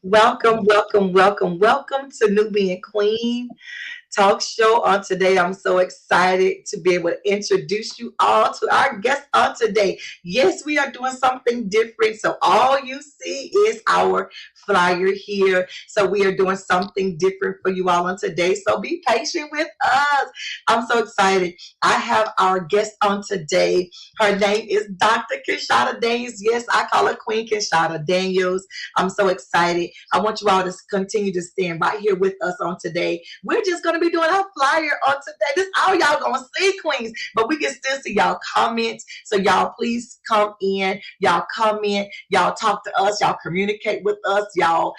Welcome, welcome, welcome, welcome to Nubian Queen Talk Show on today. I'm so excited to be able to introduce you all to our guest on today. Yes, we are doing something different. So all you see is our flyer here. So we are doing something different for you all on today. So be patient with us. I'm so excited. I have our guest on today. Her name is Dr. Kinshawda Daniels. Yes, I call her Queen Kinshawda Daniels. I'm so excited. I want you all to continue to stand right here with us on today. We're just going to be doing our flyer on today. This is all y'all going to see, Queens, but we can still see y'all comments. So y'all please come in. Y'all comment. Y'all talk to us. Y'all communicate with us. Y'all,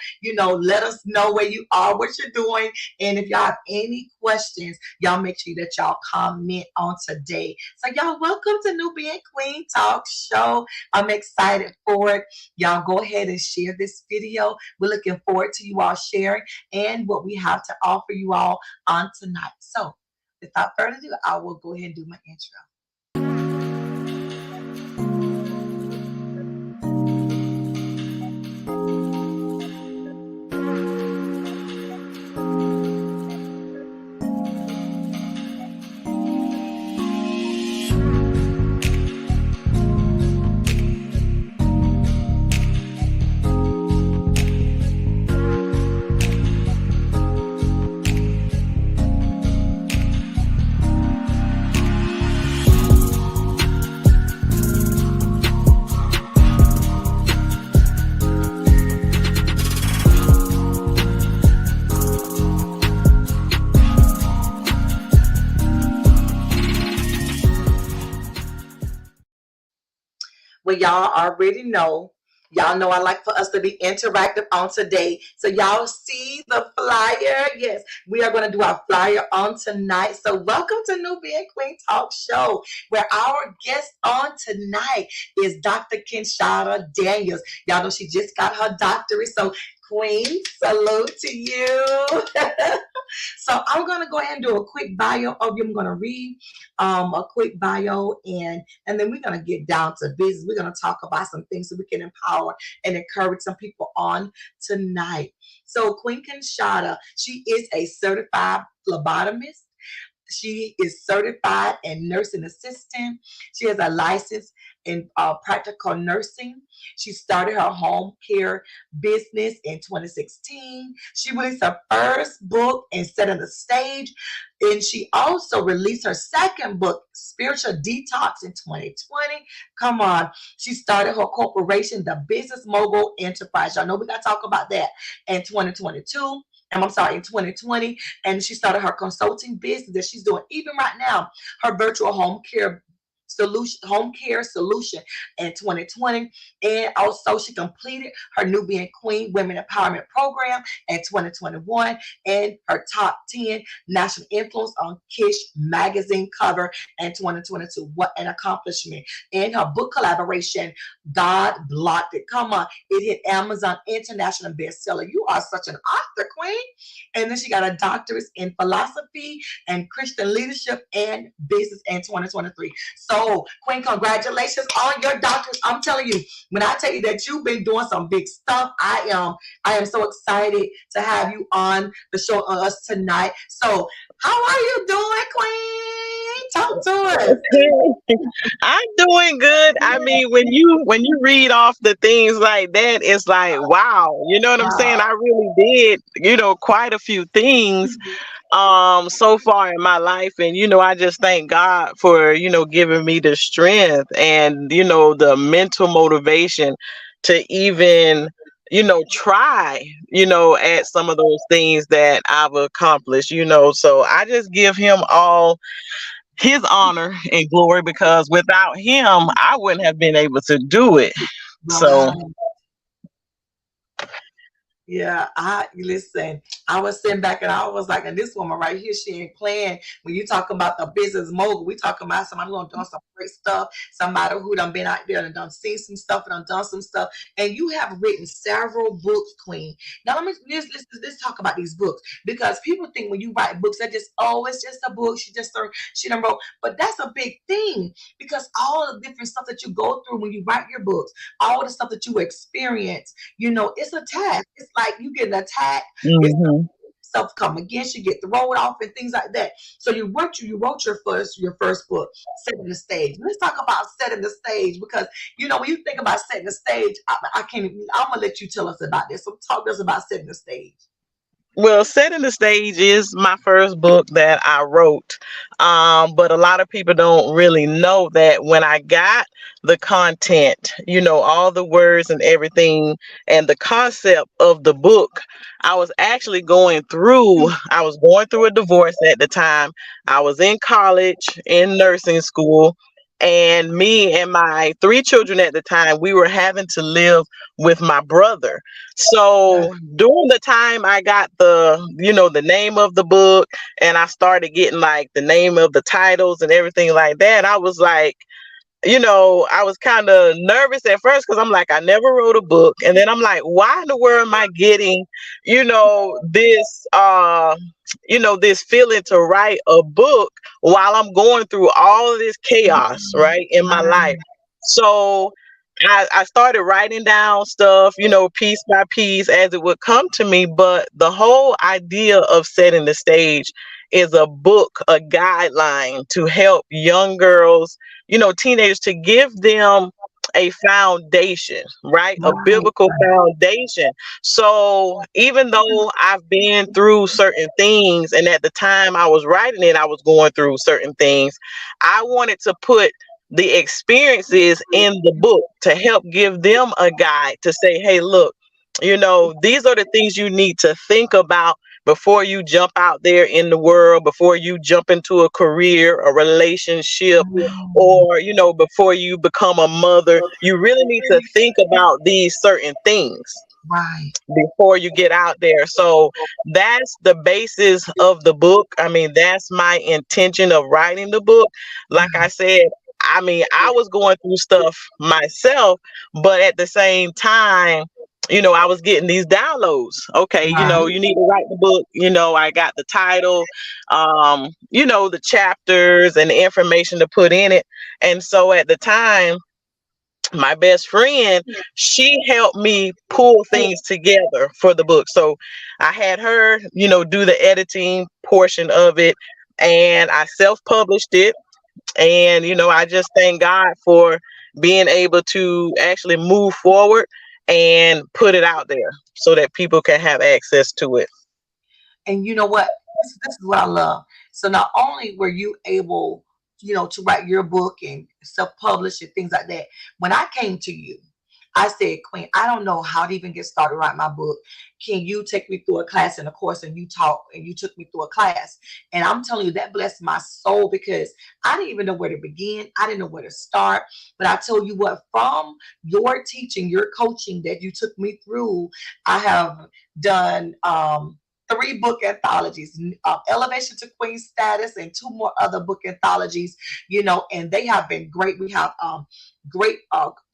let us know where you are, what you're doing. And if y'all have any questions, y'all make sure that y'all comment on today. So y'all, welcome to Nubian Queen Talk Show. I'm excited for it. Y'all go ahead and share this video. We're looking forward to you all sharing and what we have to offer you all on tonight. So without further ado, I will go ahead and do my intro. Well, y'all already know. Y'all know I like for us to be interactive on today. So y'all see the flyer? Yes, we are going to do our flyer on tonight. So welcome to Nubian Queen Talk Show, where our guest on tonight is Dr. Kinshawda Daniels. Y'all know she just got her doctorate. So Queen, salute to you. So I'm going to go ahead and do a quick bio of you. I'm going to read a quick bio and then we're going to get down to business. We're going to talk about some things so we can empower and encourage some people on tonight. So Queen Kinshawda, she is a certified phlebotomist. She is certified in nursing assistant. She has a license in practical nursing. She started her home care business in 2016. She released her first book and set on the stage. And she also released her second book, Spiritual Detox, in 2020. Come on. She started her corporation, the Business Mogul Enterprise. Y'all know we got to talk about that in 2022. I'm sorry, in 2020. And she started her consulting business that she's doing even right now, her virtual home care solution in 2020. And also she completed her Nubian Queen Women Empowerment Program in 2021 and her top 10 national influence on Kish magazine cover in 2022. What an accomplishment. And her book collaboration, God Blocked It. Come on, it hit Amazon international bestseller. You are such an author, Queen. And then she got a doctorate in philosophy and Christian leadership and business in 2023. So, Queen, congratulations on your doctorate. I'm telling you, when I tell you that you've been doing some big stuff, I am so excited to have you on the show on us tonight. So, how are you doing, Queen? Talk to us. I'm doing good. I mean, when you read off the things like that, it's like, wow, you know what I'm saying? I really did, quite a few things so far in my life. And I just thank God for, giving me the strength and, the mental motivation to even try, at some of those things that I've accomplished, so I just give him all his honor and glory because without him, I wouldn't have been able to do it. So, Wow. Yeah, I listen. I was sitting back and I was like, and this woman right here, she ain't playing. When you talk about the business mogul, we talking about somebody who done some great stuff, somebody who done been out there and done seen some stuff and done some stuff. And you have written several books, Queen. Now let's talk about these books because people think when you write books, that just it's just a book. She done wrote, but that's a big thing because all the different stuff that you go through when you write your books, all the stuff that you experience, it's a task. It's like you getting attacked. It's Mhm. stuff come against you, get thrown off and things like that. So you wrote your first book, setting the stage. Let's talk about setting the stage because when you think about setting the stage, I can't. I'm gonna let you tell us about this. So talk to us about setting the stage. Well, Setting the Stage is my first book that I wrote. But a lot of people don't really know that when I got the content, all the words and everything and the concept of the book, I was going through a divorce at the time. I was in college, in nursing school. And me and my three children at the time, we were having to live with my brother. So during the time I got the name of the book and I started getting like the name of the titles and everything like that, I was like, I was kind of nervous at first because I'm like, I never wrote a book. And then I'm like, why in the world am I getting, you know, this, uh, this feeling to write a book while I'm going through all of this chaos, right, in my life? Right. So I started writing down stuff, piece by piece as it would come to me. But the whole idea of setting the stage is a book, a guideline to help young girls, teenagers, to give them a foundation, right? A Right. biblical foundation. So even though I've been through certain things, and at the time I was writing it, I was going through certain things, I wanted to put the experiences in the book to help give them a guide to say, hey, look, these are the things you need to think about before you jump out there in the world, before you jump into a career, a relationship, Mm, or, before you become a mother. You really need to think about these certain things right. before you get out there. So that's the basis of the book. I mean, that's my intention of writing the book. Like I said, I mean, I was going through stuff myself, but at the same time, I was getting these downloads. Okay, Right. you need to write the book. I got the title, the chapters and the information to put in it. And so at the time, my best friend, she helped me pull things together for the book. So I had her, do the editing portion of it, and I self-published it. And I just thank God for being able to actually move forward and put it out there so that people can have access to it. And you know what? This is what I love. So not only were you able, to write your book and self-publish and things like that, when I came to you, I said, Queen, I don't know how to even get started writing my book. Can you take me through a class and a course? And you taught and you took me through a class. And I'm telling you, that blessed my soul because I didn't even know where to begin. I didn't know where to start. But I told you what, from your teaching, your coaching that you took me through, I have done three book anthologies, Elevation to Queen Status, and two more other book anthologies, and they have been great. We have great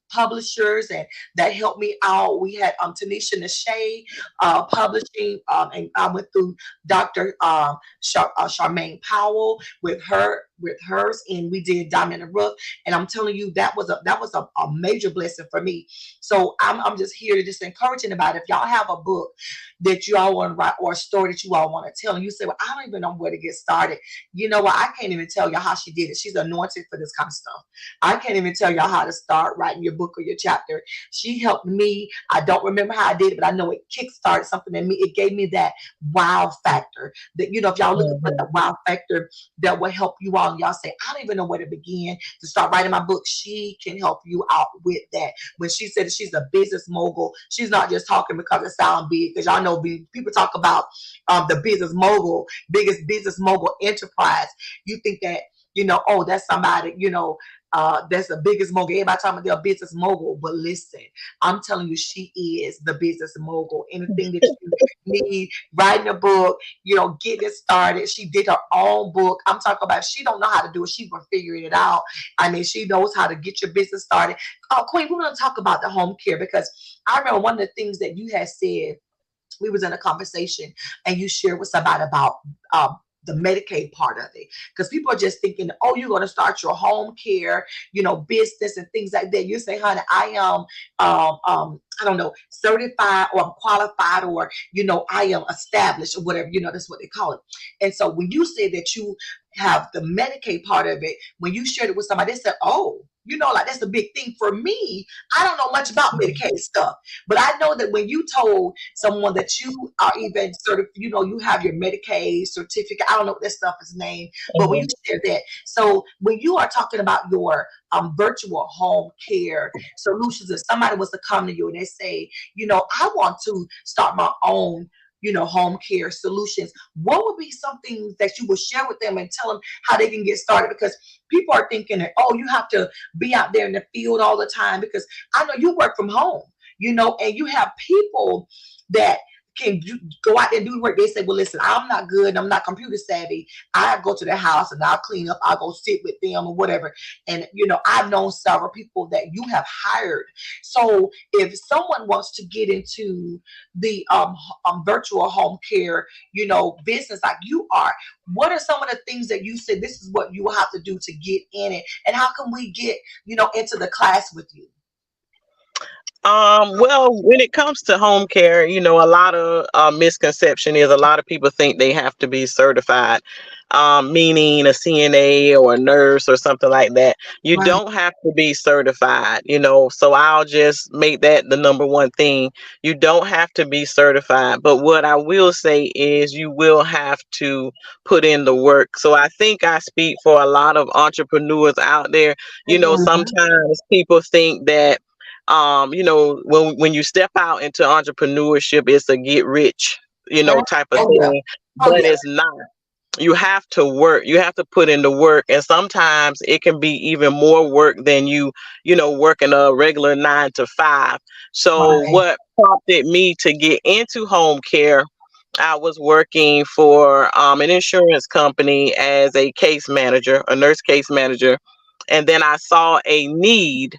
publishers and that helped me out. We had Tanisha Nashay publishing, and I went through Dr. Charmaine Powell with hers, and we did Diamond in the Rough. And I'm telling you, that was a major blessing for me. So I'm just here to just encouraging about it. If y'all have a book that you all want to write or a story that you all want to tell, and you say, well, I don't even know where to get started. You know what? I can't even tell you how she did it. She's anointed for this kind of stuff. I can't even tell y'all how to start writing your book or your chapter. She helped me. I don't remember how I did it, but I know it kickstarted something in me. It gave me that wow factor. That if y'all looking for Mhm. that wow factor that will help you all, and y'all say, I don't even know where to begin to start writing my book. She can help you out with that. When she said that she's a business mogul, she's not just talking because it sounds big. Because y'all know people talk about the business mogul, biggest business mogul enterprise. You think that oh, that's somebody, that's the biggest mogul. Everybody talking about their business mogul. But listen, I'm telling you, she is the business mogul. Anything that you need, writing a book, getting it started. She did her own book. I'm talking about she don't know how to do it. She was figuring it out. I mean, she knows how to get your business started. Queen, we're going to talk about the home care because I remember one of the things that you had said, we was in a conversation and you shared with somebody about the Medicaid part of it. Because people are just thinking, oh, you're going to start your home care, business and things like that. You say, honey, I am I don't know, certified or I'm qualified or, I am established or whatever, that's what they call it. And so when you said that you have the Medicaid part of it, when you shared it with somebody, they said, oh, like that's a big thing for me. I don't know much about Medicaid stuff, but I know that when you told someone that you are even certified, you have your Medicaid certificate, I don't know what that stuff is named, but when you Mhm. share that, so when you are talking about your virtual home care solutions, if somebody was to come to you and they say, I want to start my own, home care solutions, what would be some things that you would share with them and tell them how they can get started? Because people are thinking that, oh, you have to be out there in the field all the time, because I know you work from home, and you have people that can go out there and do the work. They say, well, listen, I'm not good. I'm not computer savvy. I go to their house and I'll clean up. I'll go sit with them or whatever. And, I've known several people that you have hired. So if someone wants to get into the virtual home care, business like you are, what are some of the things that you said this is what you will have to do to get in it? And how can we get, into the class with you? Well, when it comes to home care, a lot of misconception is a lot of people think they have to be certified, meaning a CNA or a nurse or something like that. You Right. don't have to be certified, so I'll just make that the number one thing. You don't have to be certified, but what I will say is you will have to put in the work. So I think I speak for a lot of entrepreneurs out there. Mhm. Sometimes people think that when you step out into entrepreneurship, it's a get rich Mhm. type of Oh yeah. thing, Oh but yeah. it's not. You have to work, you have to put in the work, and sometimes it can be even more work than working a regular 9 to 5. So Right. what prompted me to get into home care, I was working for an insurance company as a case manager, a nurse case manager, and then I saw a need.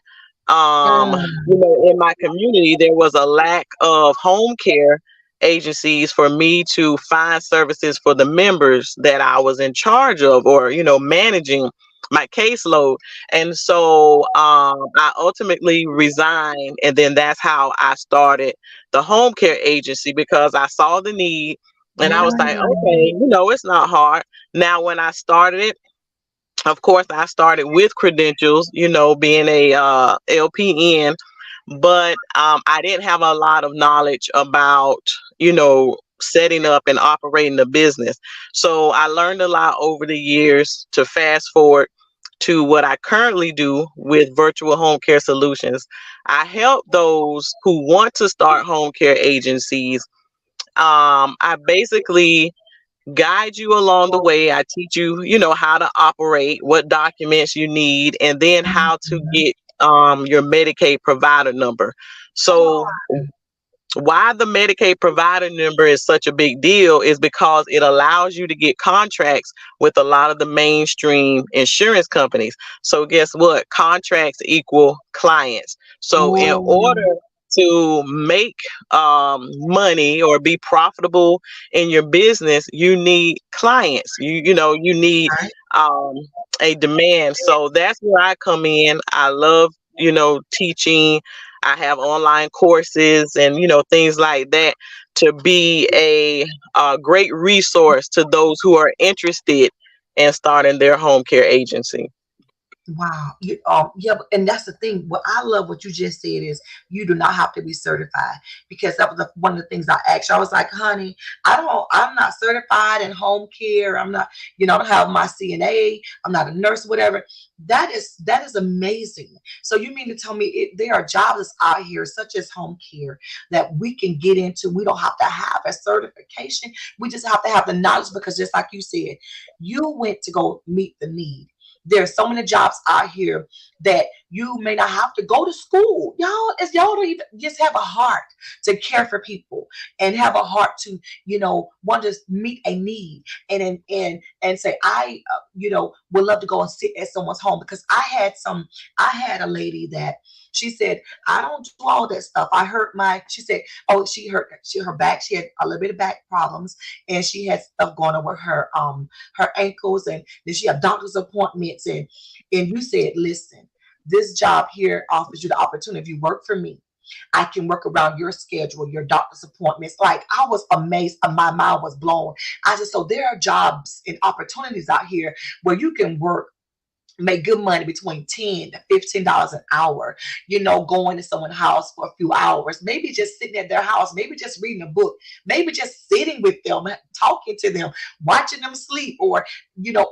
Mm. In my community, there was a lack of home care agencies for me to find services for the members that I was in charge of, or managing my caseload. And so I ultimately resigned, and then that's how I started the home care agency, because I saw the need and I was like, Mm. okay, it's not hard. Now, when I started it, of course, I started with credentials, being a LPN, but I didn't have a lot of knowledge about, setting up and operating the business. So I learned a lot over the years. To fast forward to what I currently do with virtual home care solutions, I help those who want to start home care agencies. I basically guide you along the way. I teach you, how to operate, what documents you need, and then how to Mhm. get your Medicaid provider number. Come So on. why the Medicaid provider number is such a big deal is because it allows you to get contracts with a lot of the mainstream insurance companies. So guess what? Contracts equal clients. So in order Ooh. to make money or be profitable in your business, you need clients. You need Right. um, a demand. So that's where I come in. I love teaching. I have online courses and things like that to be a great resource to those who are interested in starting their home care agency. Wow. Yeah, and that's the thing. What I love what you just said is you do not have to be certified, because that was one of the things I asked you. I was like, honey, I'm not certified in home care. I'm not, I don't have my CNA. I'm not a nurse, whatever. That is amazing. So you mean to tell me there are jobs out here such as home care that we can get into. We don't have to have a certification. We just have to have the knowledge, because just like you said, you went to go meet the need. There's so many jobs out here that you may not have to go to school. Y'all, if y'all don't even just have a heart to care for people and have a heart to, want to meet a need and say, would love to go and sit at someone's home, because I had a lady that she said, I don't do all that stuff. She said, oh, her back. She had a little bit of back problems, and she had stuff going on with her ankles, and then she had doctor's appointments, and you said, listen, this job here offers you the opportunity. If you work for me, I can work around your schedule, your doctor's appointments. Like I was amazed. My mind was blown. I just, so there are jobs and opportunities out here where you can work, make good money between $10 to $15 an hour, going to someone's house for a few hours, maybe just sitting at their house, maybe just reading a book, maybe just sitting with them, talking to them, watching them sleep, or,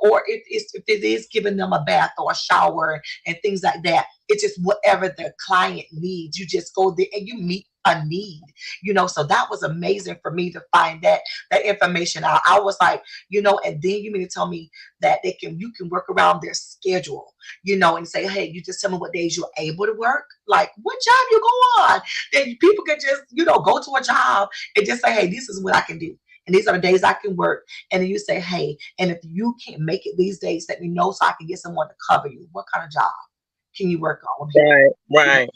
or if it is giving them a bath or a shower and things like that. It's just whatever the client needs. You just go there and you meet a need, so that was amazing for me to find that information out. I was like, and then you mean to tell me that you can work around their schedule, and say, hey, you just tell me what days you're able to work. Like, what job you go on? Then people can just, go to a job and just say, hey, this is what I can do. And these are the days I can work. And then you say, hey, and if you can't make it these days, let me know so I can get someone to cover you. What kind of job can you work on? Right, right.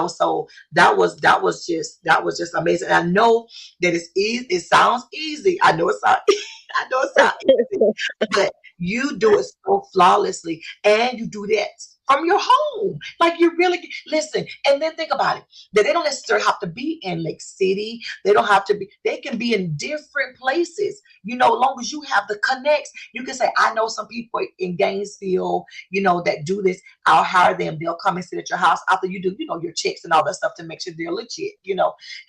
So that was just amazing. And I know that it's easy. It sounds easy. I know it sounds I know it sounds easy, but you do it so flawlessly, and you do that from your home. Like you really listen, and then think about it. That they don't necessarily have to be in Lake City. They don't have to be. They can be in different places. As long as you have the connects, you can say, I know some people in Gainesville, that do this. I'll hire them. They'll come and sit at your house after you do, your checks and all that stuff to make sure they're legit,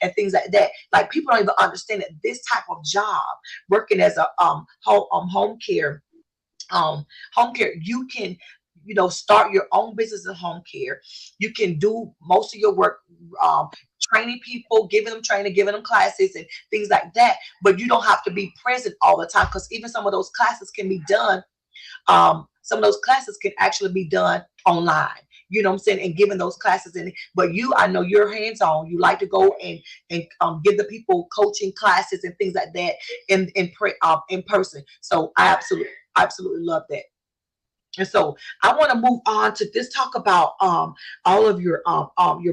and things like that. Like people don't even understand that this type of job, working as a um home care, you can start your own business in home care. You can do most of your work, um training people, giving them training, giving them classes and things like that, but you don't have to be present all the time, because even some of those classes can be done, some of those classes can actually be done online. You know what I'm saying? And giving those classes in, but I know you're hands on. You like to go and give the people coaching classes and things like that in person. So I absolutely love that. And so I want to move on to this. Talk about all of your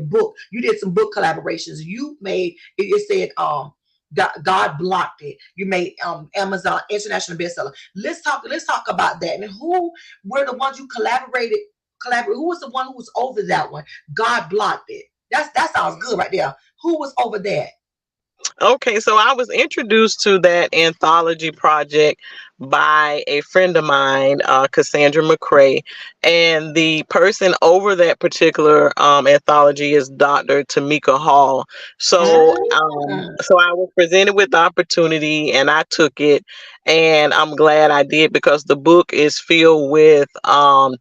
book. You did some book collaborations. You made it said God blocked it. You made Amazon international bestseller. Let's talk about that. And who were the ones you collaborate? Who was the one who was over that one? God blocked it. That sounds good right there. Who was over that? Okay, so I was introduced to that anthology project by a friend of mine, Cassandra McCrae, and the person over that particular anthology is Dr. Tamika Hall. So, Mm. so I was presented with the opportunity, and I took it, and I'm glad I did, because the book is filled with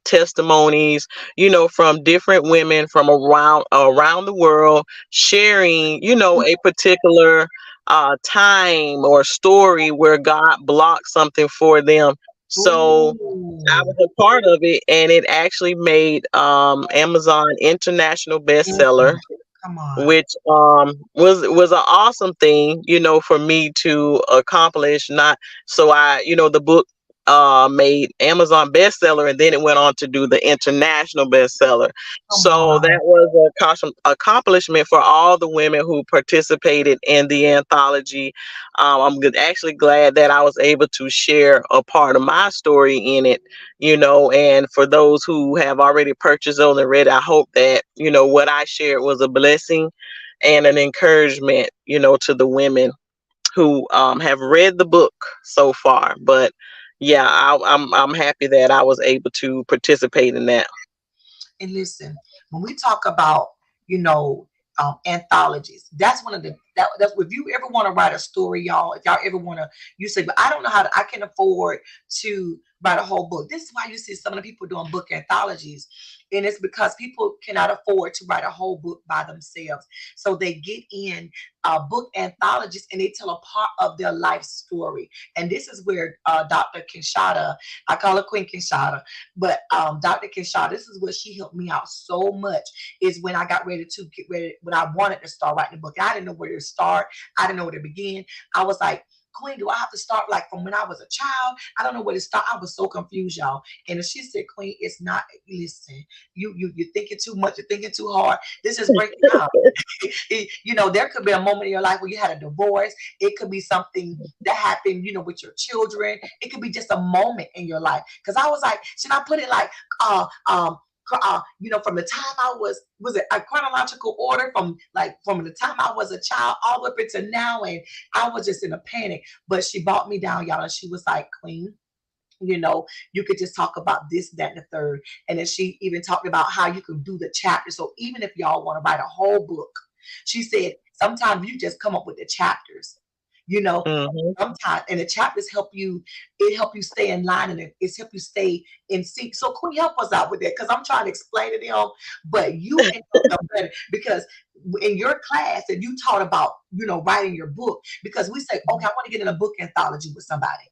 testimonies, from different women from around the world, sharing, a particular time or story where God blocked something for them. So I Ooh. was a part of it, and it actually made Amazon international bestseller, Mm. Come on. which was an awesome thing, for me to accomplish. Not so the book made Amazon bestseller, and then it went on to do the international bestseller. Come So on. that was a accomplishment for all the women who participated in the anthology. Actually glad that I was able to share a part of my story in it, and for those who have already purchased on and read, I hope that, what I shared was a blessing and an encouragement, to the women who have read the book so far. But yeah, I'm happy that I was able to participate in that. And listen, when we talk about, you know, anthologies, that's one of that's if you ever want to write a story, y'all, if y'all ever want to, you say, but I don't know how to, I can afford to write a whole book. This is why you see some of the people doing book anthologies. And it's because people cannot afford to write a whole book by themselves. So they get in book anthologies and they tell a part of their life story. And this is where Dr. Kinshawda, I call her Queen Kinshawda, but Dr. Kinshawda, this is what she helped me out so much, is when I got ready to get ready, when I wanted to start writing a book. I didn't know where to start. I didn't know where to begin. I was like, Queen, do I have to start like from when I was a child? I don't know where to start. I was so confused, y'all. And she said, Queen, it's not, listen, you're thinking too much, you're thinking too hard. This is breaking down. There could be a moment in your life where you had a divorce. It could be something that happened, with your children. It could be just a moment in your life. Because I was like, should I put it like from the time I was it a chronological order from the time I was a child all the way up until now, and I was just in a panic. But she brought me down, y'all, and she was like, Queen, you could just talk about this, that, and the third. And then she even talked about how you can do the chapter. So even if y'all want to write a whole book, she said sometimes you just come up with the chapters, you know. Hmm. Sometimes, and the chapters help you stay in line, and it's help you stay in sync. So Queen, help us out with that, because I'm trying to explain to them, but you can help them better, because in your class and you taught about writing your book, because we say, okay, I want to get in a book anthology with somebody,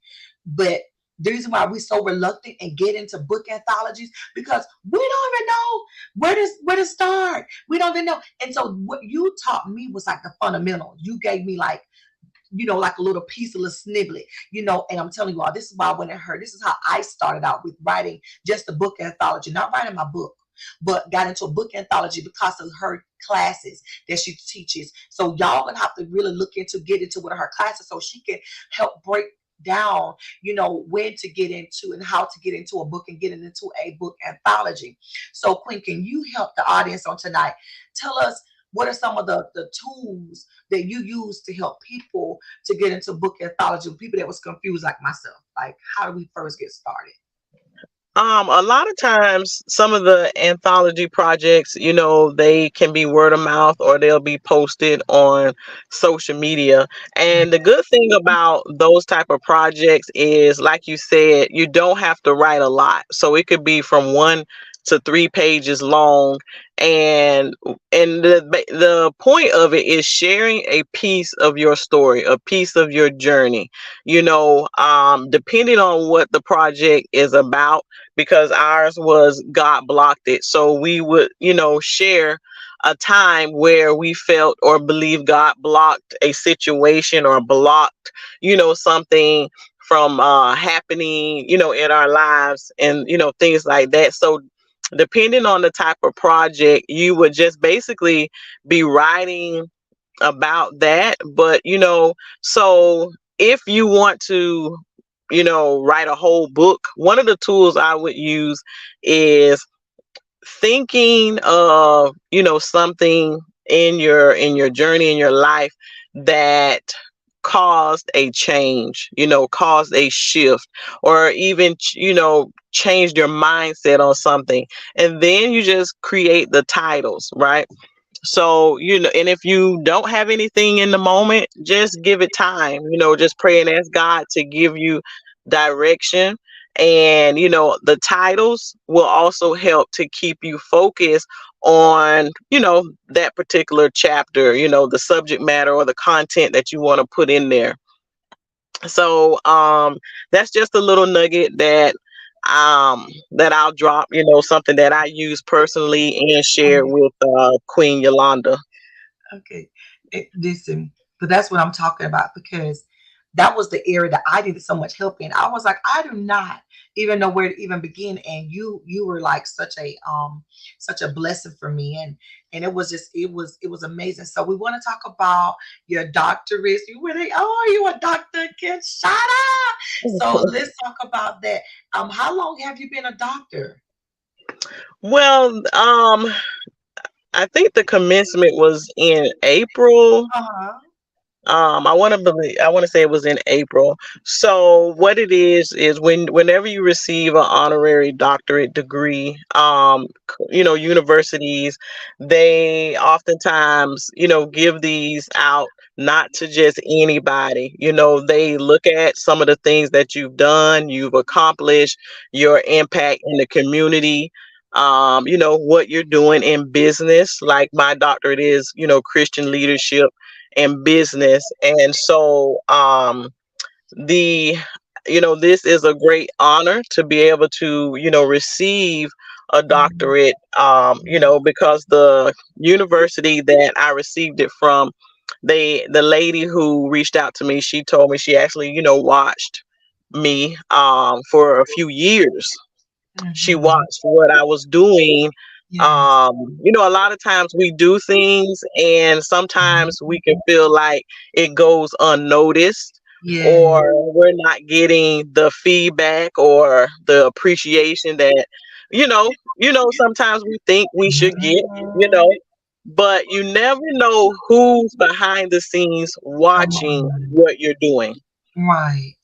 but the reason why we're so reluctant and get into book anthologies, because we don't even know where to start. We don't even know. And so what you taught me was like the fundamentals. You gave me like a little piece, a little sniblet, and I'm telling you all, this is why I went and heard. This is how I started out with writing just a book anthology, not writing my book, but got into a book anthology because of her classes that she teaches. So y'all gonna have to really get into one of her classes so she can help break down, when to get into and how to get into a book and get it into a book anthology. So Queen, can you help the audience on tonight? Tell us, what are some of the tools that you use to help people to get into book anthology, people that was confused like myself? Like, how do we first get started? A lot of times, some of the anthology projects, they can be word of mouth or they'll be posted on social media. And the good thing about those type of projects is, like you said, you don't have to write a lot. So it could be from 1 to 3 pages long, and the point of it is sharing a piece of your story, a piece of your journey. Depending on what the project is about, because ours was God blocked it. So we would, share a time where we felt or believed God blocked a situation or blocked, something from happening, in our lives, and, things like that. So depending on the type of project, you would just basically be writing about that. But, so if you want to, write a whole book, one of the tools I would use is thinking of, something in your journey in your life that caused a change, caused a shift, or even, changed your mindset on something. And then you just create the titles, right? So, and if you don't have anything in the moment, just give it time, just pray and ask God to give you direction. And, the titles will also help to keep you focused on, that particular chapter, the subject matter or the content that you want to put in there. So, that's just a little nugget that I'll drop, something that I use personally and share with Queen Yolanda. Okay. Listen, but that's what I'm talking about, because that was the area that I needed so much help in. I was like, I do not even know where to even begin. And you were like such a blessing for me. And it was amazing. So we want to talk about your doctorate. You were like, oh, you a doctor, Kinshawda. So let's talk about that. How long have you been a doctor? Well, I think the commencement was in April. Uh-huh. I want to say it was in April. So what it is whenever you receive an honorary doctorate degree, universities, they oftentimes, give these out not to just anybody. They look at some of the things that you've accomplished, your impact in the community, what you're doing in business. Like my doctorate is, Christian leadership and business. And so the this is a great honor to be able to, receive a Mhm. doctorate, because the university that I received it from, the lady who reached out to me, she told me she actually, watched me for a few years. She Mhm. watched what I was doing. Yes. A lot of times we do things and sometimes we can feel like it goes unnoticed, Yes. or we're not getting the feedback or the appreciation that, sometimes we think we should get, you Mhm. know, but you never know who's behind the scenes Come watching on. what you're doing. Right.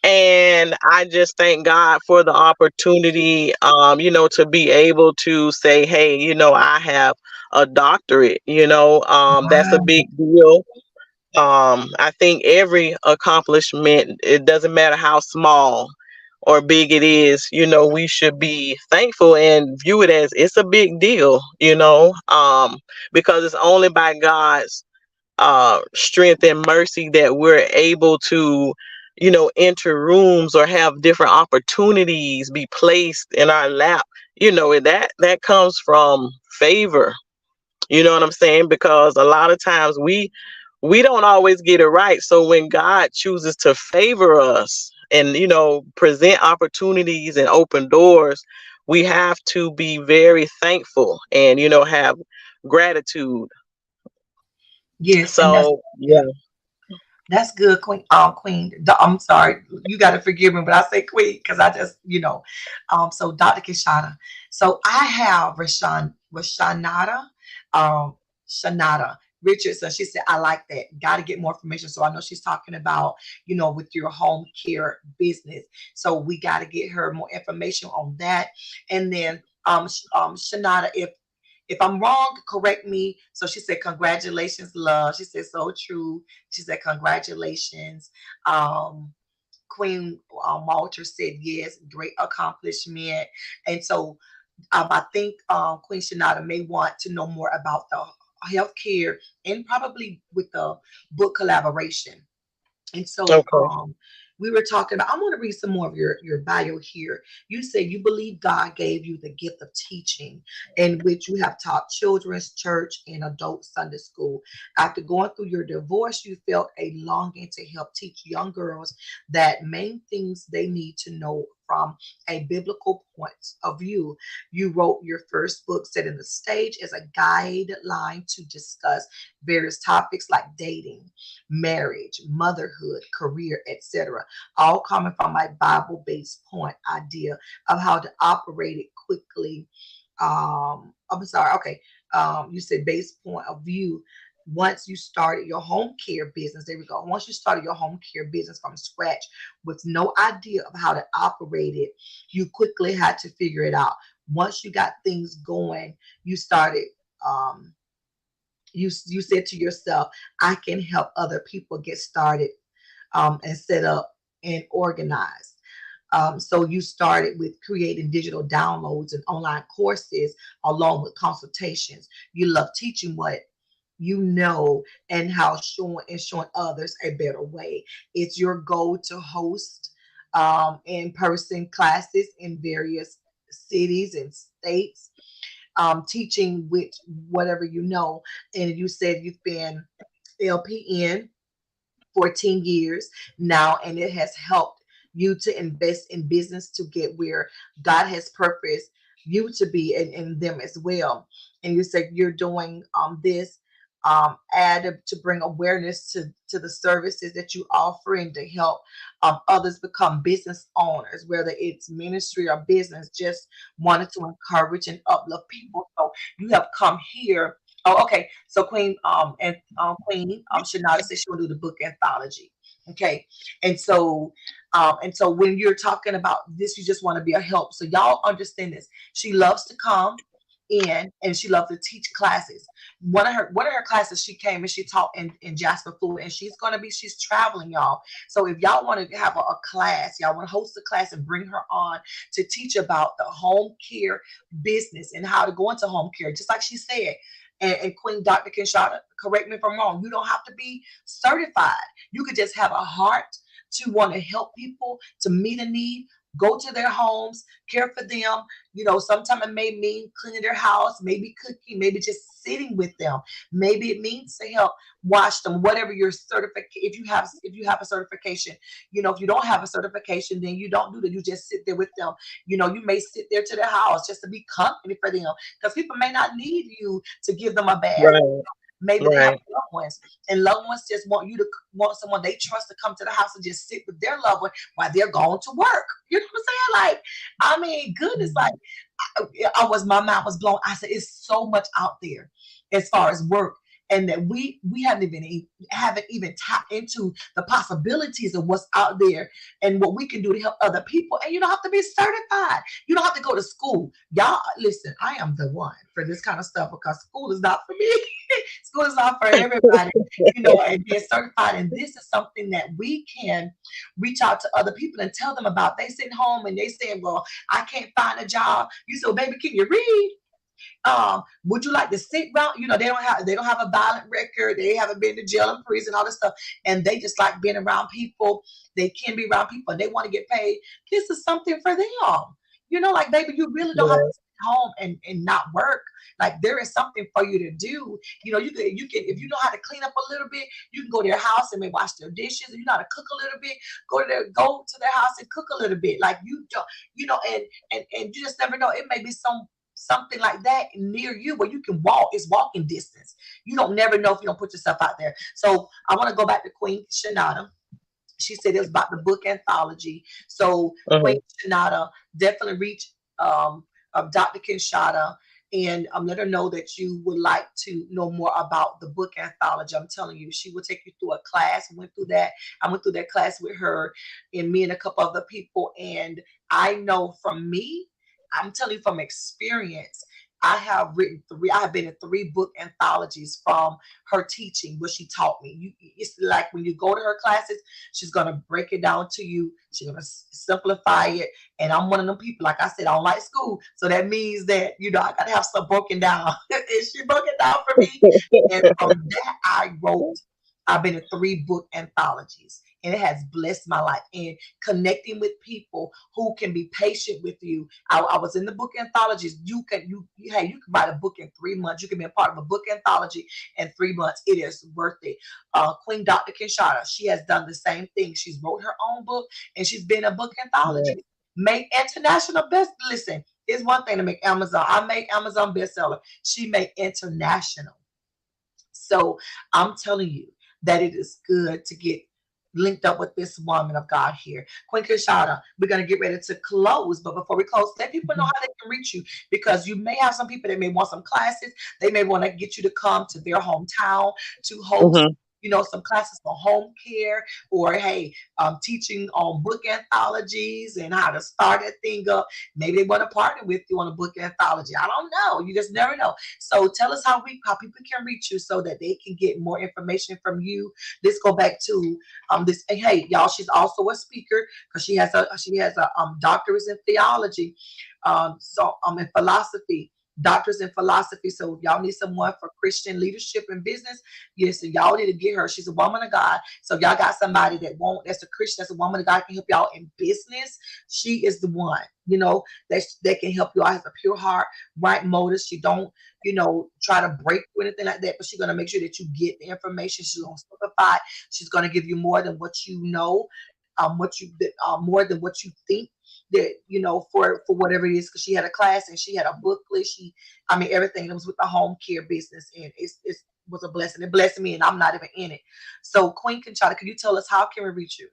And I just thank God for the opportunity, to be able to say, hey, I have a doctorate, that's a Wow. big deal. I think every accomplishment, it doesn't matter how small or big it is, we should be thankful and view it as it's a big deal, because it's only by God's strength and mercy that we're able to, enter rooms or have different opportunities be placed in our lap. And that comes from favor. You know what I'm saying? Because a lot of times we don't always get it right. So when God chooses to favor us and present opportunities and open doors, we have to be very thankful and have gratitude. Yes, and that's So yeah. yeah. That's good, Queen. Queen. I'm sorry, you got to forgive me, but I say Queen because I just, So Dr. Kinshawda. So I have Rashanada, um, Shanada Richardson. She said, I like that. Got to get more information. So I know she's talking about, with your home care business. So we got to get her more information on that. And then, Shanada, if I'm wrong, correct me. So she said, congratulations, love. She said, so true. She said, congratulations. Um, Queen Walter said, yes, great accomplishment. And so I think Queen Shanada may want to know more about the healthcare and probably with the book collaboration. And so Okay. we were talking about, I want to read some more of your bio here. You say you believe God gave you the gift of teaching, in which you have taught children's church and adult Sunday school. After going through your divorce, you felt a longing to help teach young girls that main things they need to know from a biblical point of view. You wrote your first book, setting the stage as a guideline to discuss various topics like dating, marriage, motherhood, career, etc. All coming from my Bible based point idea of how to operate it quickly. I'm sorry, okay. You said base point of view. Once you started your home care business, there we go. Once you started your home care business from scratch with no idea of how to operate it, you quickly had to figure it out. Once you got things going, you started um, you said to yourself, I can help other people get started and set up and organize. So you started with creating digital downloads and online courses along with consultations. You love teaching what you know and how showing others a better way. It's your goal to host in-person classes in various cities and states, teaching which whatever you know. And you said you've been LPN 14 years now, and it has helped you to invest in business to get where God has purposed you to be in them as well. And you said you're doing this ad to bring awareness to the services that you offer and to help others become business owners, whether it's ministry or business, just wanted to encourage and uplift people. So you have come here. Oh, okay. So Queen Shanada said she will do the book anthology. Okay, and so when you're talking about this, you just want to be a help. So y'all understand this. She loves to come in and she loves to teach classes. One of her classes she came and she taught in Jasper, Florida, and she's traveling, y'all. So if y'all want to have a class, y'all want to host a class and bring her on to teach about the home care business and how to go into home care, just like she said. And Queen Dr. Kinshawda, correct me if I'm wrong, you don't have to be certified. You could just have a heart to want to help people, to meet a need, go to their homes, care for them. Sometimes it may mean cleaning their house, maybe cooking, maybe just sitting with them. Maybe it means to help wash them, whatever your certificate. If you have a certification, if you don't have a certification, then you don't do that. You just sit there with them. You may sit there to their house just to be company for them because people may not need you to give them a bath. Right. Maybe they have Right. loved ones, and loved ones just want someone they trust to come to the house and just sit with their loved one while they're going to work. You know what I'm saying? Like, I mean, goodness, like my mind was blown. I said, it's so much out there as far as work, and that we haven't even tapped into the possibilities of what's out there and what we can do to help other people. And you don't have to be certified. You don't have to go to school. Y'all, listen, I am the one for this kind of stuff because school is not for me. School is not for everybody, and being certified. And this is something that we can reach out to other people and tell them about. They sitting home and they saying, well, I can't find a job. You say, well, baby, can you read? Would you like to sit around? They don't have a violent record. They haven't been to jail and prison, all this stuff, and they just like being around people. They can be around people, and they want to get paid. This is something for them. Like, baby, you really don't have to Yeah. sit home and not work. Like, there is something for you to do. You can if you know how to clean up a little bit, you can go to their house and maybe wash their dishes. If you know how to cook a little bit, go to their house and cook a little bit. Like, you don't, and you just never know. It may be something like that near you where you can walk. It's walking distance. You don't never know if you don't put yourself out there. So I want to go back to Queen Shanada. She said it was about the book anthology. So Queen Mhm. Shanada, definitely reach Dr. Kinshawda and let her know that you would like to know more about the book anthology. I'm telling you, she will take you through a class. Went through that. I went through that class with her and me and a couple other people. And I know from me, I'm telling you from experience, I have been in three book anthologies from her teaching, what she taught me. It's like when you go to her classes, she's gonna break it down to you. She's gonna simplify it. And I'm one of them people, like I said, I don't like school, so that means that I gotta have stuff broken down. And she broke it down for me, and from that I've been in three book anthologies, and it has blessed my life. And connecting with people who can be patient with you. I was in the book anthologies. Hey, you can write a book in 3 months. You can be a part of a book anthology in 3 months. It is worth it. Queen Dr. Kinshawda, she has done the same thing. She's wrote her own book and she's been a book Right. anthology. Make international best. Listen, it's one thing to make Amazon. I make Amazon bestseller. She made international. So I'm telling you that it is good to get linked up with this woman of God here. Queen Kishada, we're going to get ready to close. But before we close, let people know how they can reach you because you may have some people that may want some classes. They may want to get you to come to their hometown to host. Mhm. Some classes for home care, or hey, teaching on book anthologies and how to start that thing up. Maybe they want to partner with you on a book anthology. I don't know. You just never know. So tell us how people can reach you so that they can get more information from you. Let's go back to this. And hey, y'all, she's also a speaker because she has a doctorate in theology, in philosophy. Doctors in philosophy. So if y'all need someone for Christian leadership and business, yes, so y'all need to get her. She's a woman of God. So if y'all got somebody that's a Christian, that's a woman of God can help y'all in business. She is the one, that can help you out. Has a pure heart, right motives. She don't, try to break you or anything like that, but she's gonna make sure that you get the information. She's gonna simplify. She's gonna give you more than what you know, more than what you think that for whatever it is, because she had a class and she had a booklet. Everything that was with the home care business, and it's was a blessing. It blessed me, and I'm not even in it. So, Queen Conchata, can you tell us how can we reach you?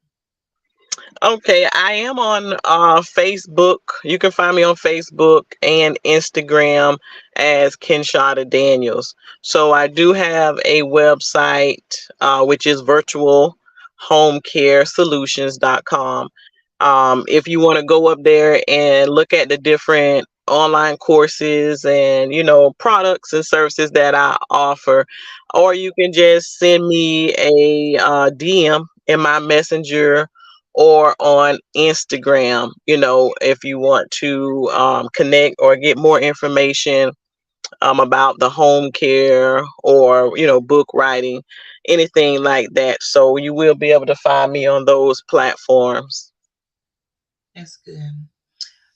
Okay, I am on Facebook. You can find me on Facebook and Instagram as Kinshawda Daniels. So I do have a website, which is virtualhomecaresolutions.com. If you want to go up there and look at the different online courses and products and services that I offer, or you can just send me a DM in my messenger or on Instagram, if you want to connect or get more information about the home care or, book writing, anything like that. So you will be able to find me on those platforms. That's good.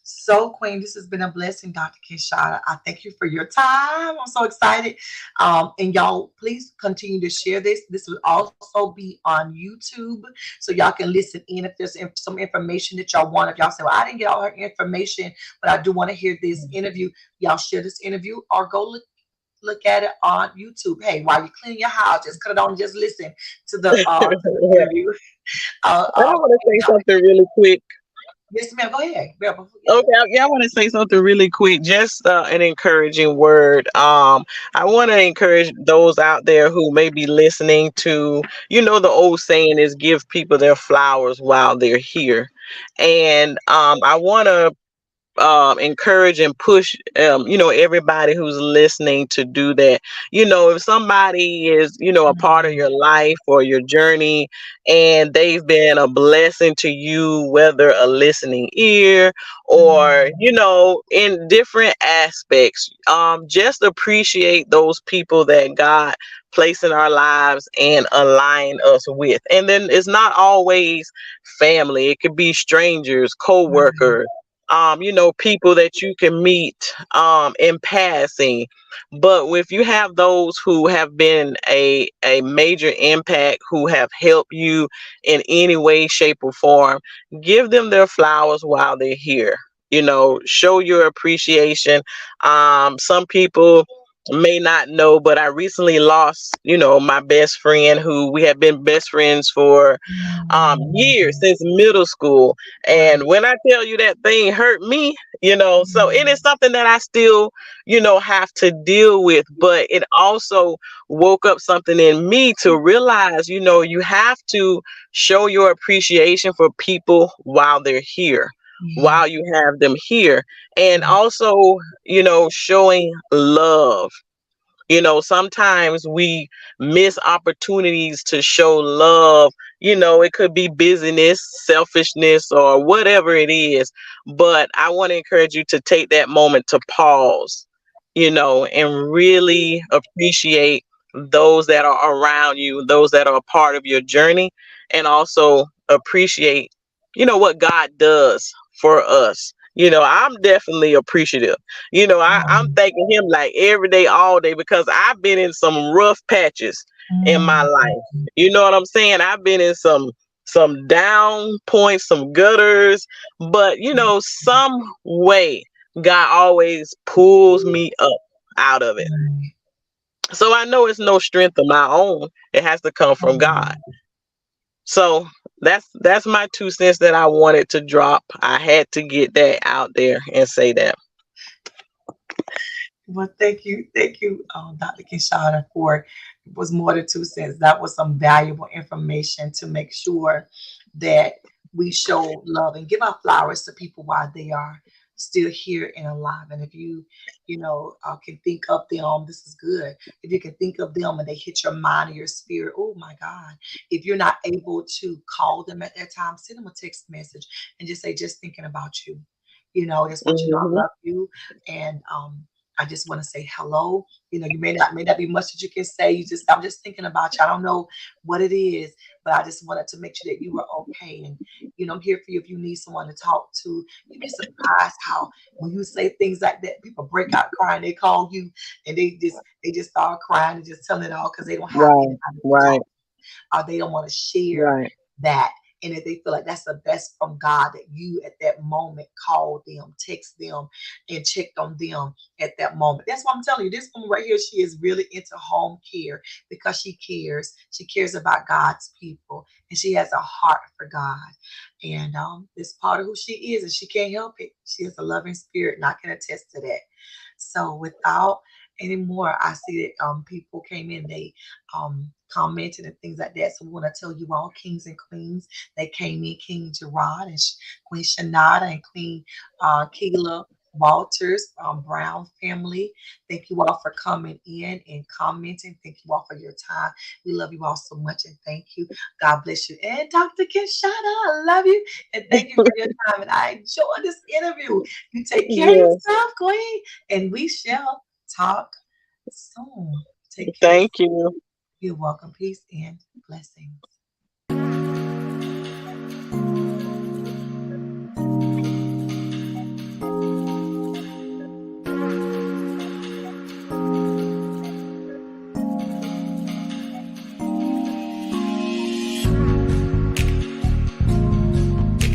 So, Queen, this has been a blessing, Dr. Kinshada. I thank you for your time. I'm so excited. And y'all, please continue to share this. This will also be on YouTube, so y'all can listen in if there's some information that y'all want. If y'all say, well, I didn't get all her information, but I do want to hear this interview, y'all share this interview or go look at it on YouTube. Hey, while you clean your house, just cut it on and just listen to the interview. I want to say something really quick. Yes, ma'am. Go ahead. Yeah. Okay, yeah, I want to say something really quick. Just an encouraging word. I want to encourage those out there who may be listening to, the old saying is give people their flowers while they're here. And I want to encourage and push everybody who's listening to do that. If somebody is a part of Mm, your life or your journey, and they've been a blessing to you, whether a listening ear or mm, in different aspects, just appreciate those people that God place in our lives and align us with. And then it's not always family, it could be strangers, right. co-workers, people that you can meet in passing. But if you have those who have been a major impact, who have helped you in any way, shape, or form, give them their flowers while they're here. Show your appreciation. Some people may not know, but I recently lost, my best friend, who we have been best friends for years, Mm, since middle school. And right. when I tell you that thing hurt me, so it is Mm, something that I still, have to deal with. But it also woke up something in me to realize, you have to show your appreciation for people while they're here, yeah. while you have them here. And Yeah. also, showing love. Sometimes we miss opportunities to show love. It could be busyness, selfishness, or whatever it is. But I want to encourage you to take that moment to pause, and really appreciate those that are around you, those that are a part of your journey, and also appreciate, what God does for us. I'm definitely appreciative. I'm Mm, thanking him like every day, all day, because I've been in some rough patches in my mm, life. You know what I'm saying? I've been in some down points, some gutters, but some way God always pulls me up out of it. right. So I know it's no strength of my own. It has to come from God. Mm. So that's my 2 cents that I wanted to drop. I had to get that out there and say that. Well, thank you, Dr. Kinshawda, for it was more than 2 cents. That was some valuable information to make sure that we show love and give our flowers to people while they are still here and alive. And if can think of them, this is good. If you can think of them and they hit your mind or your spirit, oh my God. If you're not able to call them at that time, send them a text message and just say, just thinking about you. Just want you to know I Hmm. love you. And I just want to say hello. You may not be much that you can say. I'm just thinking about you. I don't know what it is, but I just wanted to make sure that you were okay. And I'm here for you if you need someone to talk to. You'd be surprised how when you say things like that, people break out crying. They call you and they just start crying and just telling it all because they don't have Right, anybody to talk right, or they don't want to share right. that. And if they feel like that's the best from God, that you at that moment called them, text them, and checked on them at that moment. That's what I'm telling you. This woman right here, she is really into home care because she cares. She cares about God's people and she has a heart for God. And it's part of who she is, and she can't help it. She has a loving spirit, and I can attest to that. So without any more, I see that people came in, they commented and things like that. So we want to tell you all, kings and queens, that came in, King Gerard and Queen Shanada and Queen Keela Walters, Brown family. Thank you all for coming in and commenting. Thank you all for your time. We love you all so much and thank you. God bless you. And Dr. Kinshada, I love you and thank you for your time. And I enjoyed this interview. You take care of Yes. yourself, Queen, and we shall talk soon. Take care. Thank you. You're welcome. Peace and blessings.